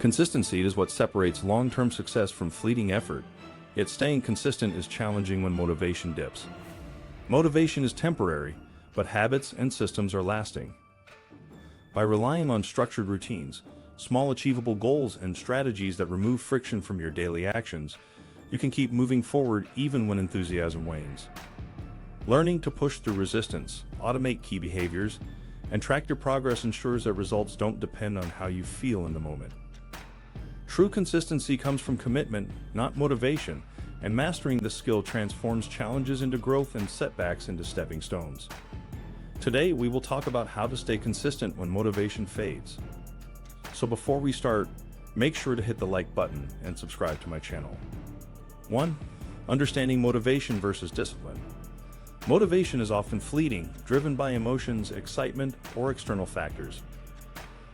Consistency is what separates long-term success from fleeting effort, yet staying consistent is challenging when motivation dips. Motivation is temporary, but habits and systems are lasting. By relying on structured routines, small achievable goals, and strategies that remove friction from your daily actions, you can keep moving forward even when enthusiasm wanes. Learning to push through resistance, automate key behaviors, and track your progress ensures that results don't depend on how you feel in the moment. True consistency comes from commitment, not motivation, and mastering this skill transforms challenges into growth and setbacks into stepping stones. Today, we will talk about how to stay consistent when motivation fades. So before we start, make sure to hit the like button and subscribe to my channel. 1. Understanding motivation versus discipline. Motivation is often fleeting, driven by emotions, excitement, or external factors.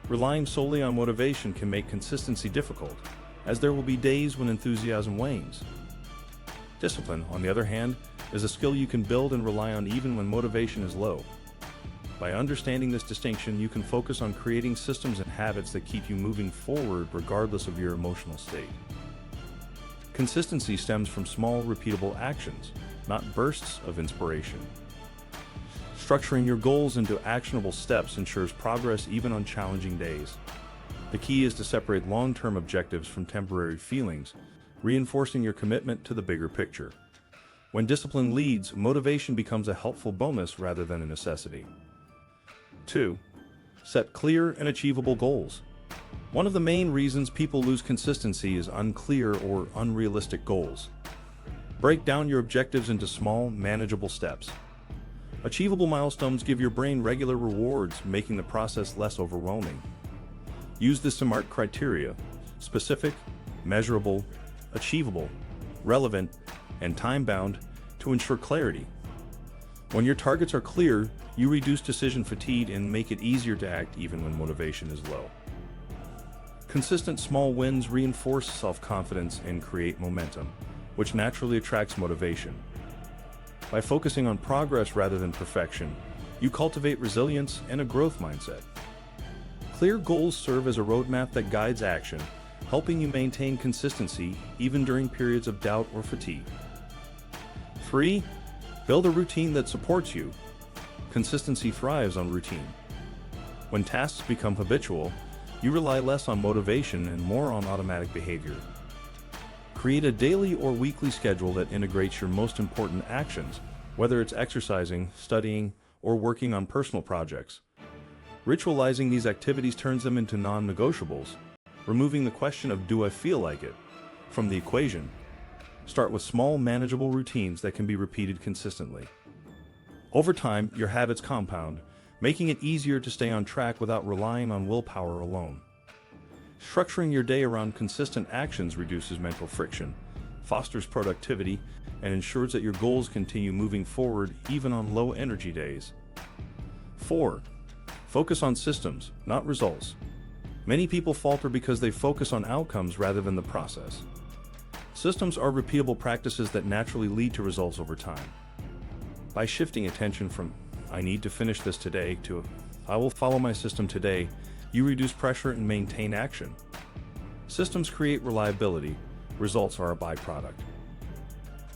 Relying solely on motivation can make consistency difficult, as there will be days when enthusiasm wanes. Discipline, on the other hand, is a skill you can build and rely on even when motivation is low. By understanding this distinction, you can focus on creating systems and habits that keep you moving forward regardless of your emotional state. Consistency stems from small, repeatable actions, not bursts of inspiration. Structuring your goals into actionable steps ensures progress even on challenging days. The key is to separate long-term objectives from temporary feelings, reinforcing your commitment to the bigger picture. When discipline leads, motivation becomes a helpful bonus rather than a necessity. 2. Set clear and achievable goals. One of the main reasons people lose consistency is unclear or unrealistic goals. Break down your objectives into small, manageable steps. Achievable milestones give your brain regular rewards, making the process less overwhelming. Use the SMART criteria: specific, measurable, achievable, relevant, and time-bound to ensure clarity. When your targets are clear, you reduce decision fatigue and make it easier to act even when motivation is low. Consistent small wins reinforce self-confidence and create momentum, which naturally attracts motivation. By focusing on progress rather than perfection, you cultivate resilience and a growth mindset. Clear goals serve as a roadmap that guides action, helping you maintain consistency even during periods of doubt or fatigue. 3. Build a routine that supports you. Consistency thrives on routine. When tasks become habitual, you rely less on motivation and more on automatic behavior. Create a daily or weekly schedule that integrates your most important actions, whether it's exercising, studying, or working on personal projects. Ritualizing these activities turns them into non-negotiables, removing the question of "do I feel like it?" from the equation. Start with small, manageable routines that can be repeated consistently. Over time, your habits compound, making it easier to stay on track without relying on willpower alone. Structuring your day around consistent actions reduces mental friction, fosters productivity, and ensures that your goals continue moving forward even on low-energy days. 4. Focus on systems, not results. Many people falter because they focus on outcomes rather than the process. Systems are repeatable practices that naturally lead to results over time. By shifting attention from "I need to finish this today" to "I will follow my system today," you reduce pressure and maintain action. Systems create reliability, results are a byproduct.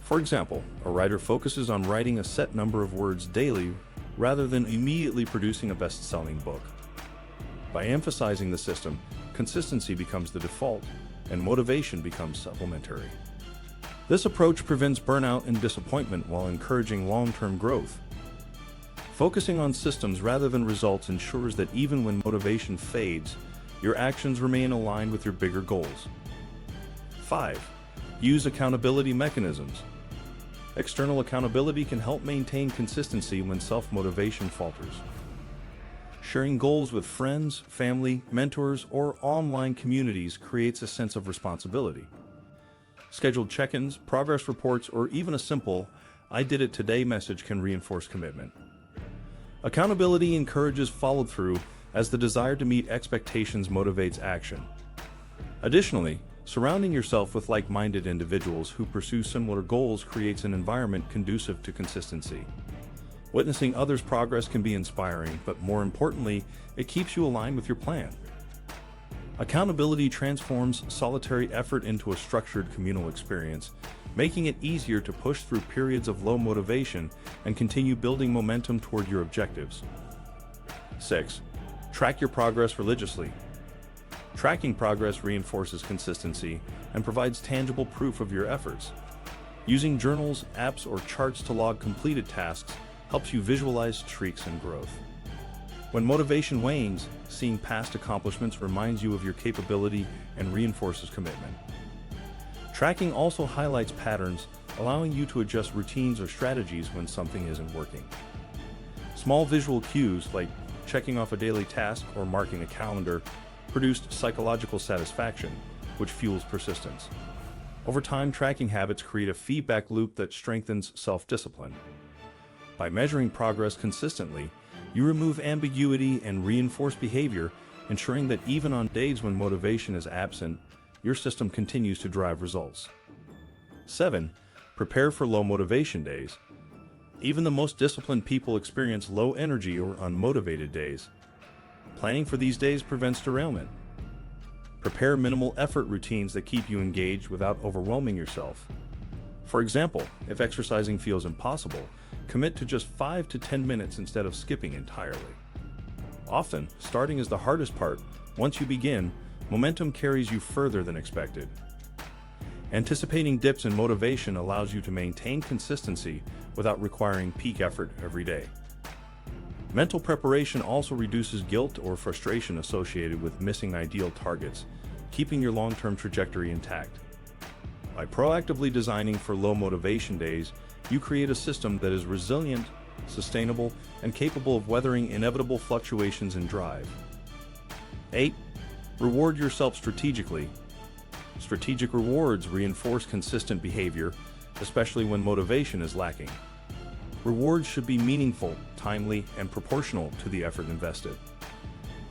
For example, a writer focuses on writing a set number of words daily rather than immediately producing a best-selling book. By emphasizing the system, consistency becomes the default, and motivation becomes supplementary. This approach prevents burnout and disappointment while encouraging long-term growth. Focusing on systems rather than results ensures that even when motivation fades, your actions remain aligned with your bigger goals. 5. Use accountability mechanisms. External accountability can help maintain consistency when self-motivation falters. Sharing goals with friends, family, mentors, or online communities creates a sense of responsibility. Scheduled check-ins, progress reports, or even a simple "I did it today" message can reinforce commitment. Accountability encourages follow-through, as the desire to meet expectations motivates action. Additionally, surrounding yourself with like-minded individuals who pursue similar goals creates an environment conducive to consistency. Witnessing others' progress can be inspiring, but more importantly, it keeps you aligned with your plan. Accountability transforms solitary effort into a structured communal experience, making it easier to push through periods of low motivation and continue building momentum toward your objectives. 6. Track your progress religiously. Tracking progress reinforces consistency and provides tangible proof of your efforts. Using journals, apps, or charts to log completed tasks helps you visualize streaks and growth. When motivation wanes, seeing past accomplishments reminds you of your capability and reinforces commitment. Tracking also highlights patterns, allowing you to adjust routines or strategies when something isn't working. Small visual cues like checking off a daily task or marking a calendar produce psychological satisfaction, which fuels persistence. Over time, tracking habits create a feedback loop that strengthens self-discipline. By measuring progress consistently, you remove ambiguity and reinforce behavior, ensuring that even on days when motivation is absent, your system continues to drive results. 7. Prepare for low motivation days. Even the most disciplined people experience low energy or unmotivated days. Planning for these days prevents derailment. Prepare minimal effort routines that keep you engaged without overwhelming yourself. For example, if exercising feels impossible, commit to just 5 to 10 minutes instead of skipping entirely. Often, starting is the hardest part. Once you begin, momentum carries you further than expected. Anticipating dips in motivation allows you to maintain consistency without requiring peak effort every day. Mental preparation also reduces guilt or frustration associated with missing ideal targets, keeping your long-term trajectory intact. By proactively designing for low motivation days, you create a system that is resilient, sustainable, and capable of weathering inevitable fluctuations in drive. 8. Reward yourself strategically. Strategic rewards reinforce consistent behavior, especially when motivation is lacking. Rewards should be meaningful, timely, and proportional to the effort invested.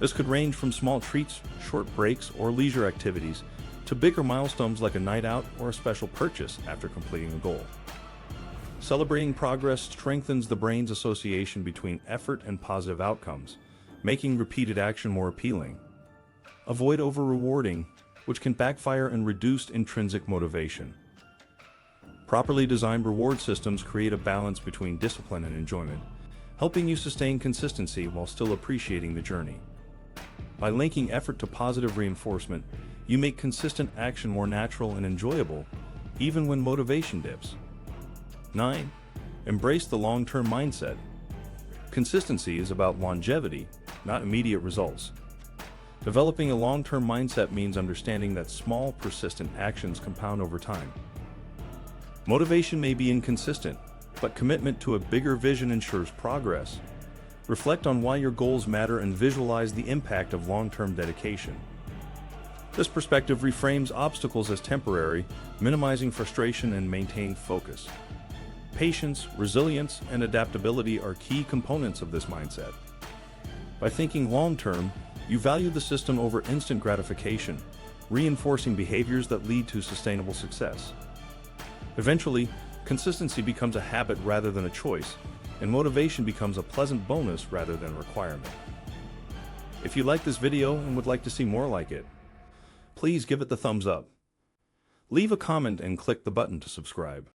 This could range from small treats, short breaks, or leisure activities, to bigger milestones like a night out or a special purchase after completing a goal. Celebrating progress strengthens the brain's association between effort and positive outcomes, making repeated action more appealing. Avoid over-rewarding, which can backfire and reduce intrinsic motivation. Properly designed reward systems create a balance between discipline and enjoyment, helping you sustain consistency while still appreciating the journey. By linking effort to positive reinforcement, you make consistent action more natural and enjoyable, even when motivation dips. 9. Embrace the long-term mindset. Consistency is about longevity, not immediate results. Developing a long-term mindset means understanding that small, persistent actions compound over time. Motivation may be inconsistent, but commitment to a bigger vision ensures progress. Reflect on why your goals matter and visualize the impact of long-term dedication. This perspective reframes obstacles as temporary, minimizing frustration and maintaining focus. Patience, resilience, and adaptability are key components of this mindset. By thinking long-term, you value the system over instant gratification, reinforcing behaviors that lead to sustainable success. Eventually, consistency becomes a habit rather than a choice, and motivation becomes a pleasant bonus rather than a requirement. If you like this video and would like to see more like it, please give it the thumbs up. Leave a comment and click the button to subscribe.